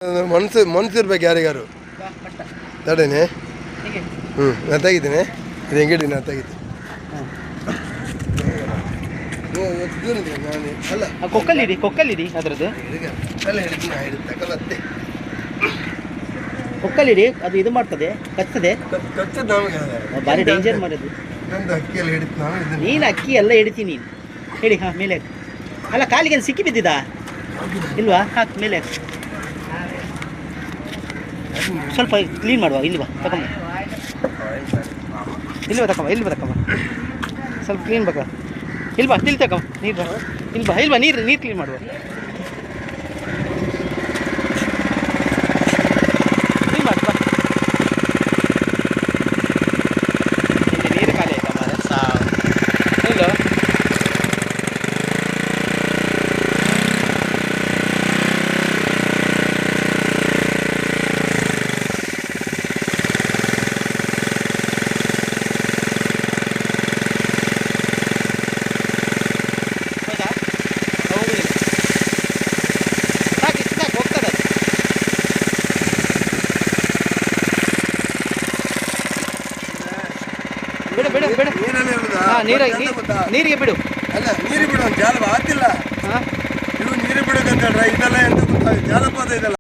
ಮನ್ಸು ಇರ್ಬೇಕು ಯಾರಿಗಾರು ತಡೇನೆ. ನಾನು ತೆಗಿತೀನಿ. ಇದು ಹೆಂಗಿಡಿ ನಾನು ತೆಗಿತೀನಿ. ಅಲ್ಲ ಕೊಕ್ಕಲ್ಲಿಡಿ ಅದರದ್ದು ತಗೊಳತ್ತೆ ಕೊಕ್ಕಲ್ಲಿಡಿ. ಅದು ಇದು ಮಾಡ್ತದೆ, ಕಚ್ಚದೆ. ಭಾರಿ ಡೇಂಜರ್ ಮಾಡೋದು. ನಂದು ಅಕ್ಕಿಯಲ್ಲಿ ಹಿಡಿತು ನಾನು. ನೀನು ಅಕ್ಕಿ ಎಲ್ಲ ಹಿಡಿತೀನಿ ನೀನು. ಹೇಳಿ. ಹಾಂ, ಮೇಲೆ ಹಾಕಿ. ಅಲ್ಲ, ಕಾಲಿಗೆ ಸಿಕ್ಕಿ ಬಿದ್ದಿದ್ದಾ ಇಲ್ವಾ? ಹಾಕಿ ಮೇಲೆ ಹಾಕಿ. ಸ್ವಲ್ಪ ಕ್ಲೀನ್ ಮಾಡುವ. ಇಲ್ಲಿ ಬಾ, ತಗೊಂಬ. ಇಲ್ಲಿ ಬಾ ತಗೊಂಬ. ಸ್ವಲ್ಪ ಕ್ಲೀನ್ ಬೇಕಾ? ಇಲ್ಲಿ ಬಾ, ತಿಳಿ ತಗೊಂಬ. ನೀರು ಬಾ. ಇಲ್ಲಿ ಬಾ ನೀರು ಕ್ಲೀನ್ ಮಾಡುವ. ಕ್ಲೀನ್ ಮಾಡಿ ಬಾ. ಇಲ್ಲಿ ನೀರು ಖಾಲಿ ಆಯ್ತಾ ಮಾರೆ? ಇಲ್ಲ ಬಿಡು. ನೀರಿಗೆ ಬಿಡು. ಅಲ್ಲ, ನೀರಿಗೆ ಬಿಡು. ಜಾಲ ಆತಿಲ್ಲ. ಹಾಂ, ನೀವು ನೀರು ಬಿಡೋದಂತ ಇದೆಲ್ಲ ಎಂತ ಗೊತ್ತಾಗ ಜಾಲಪಾತ ಇದೆಲ್ಲ.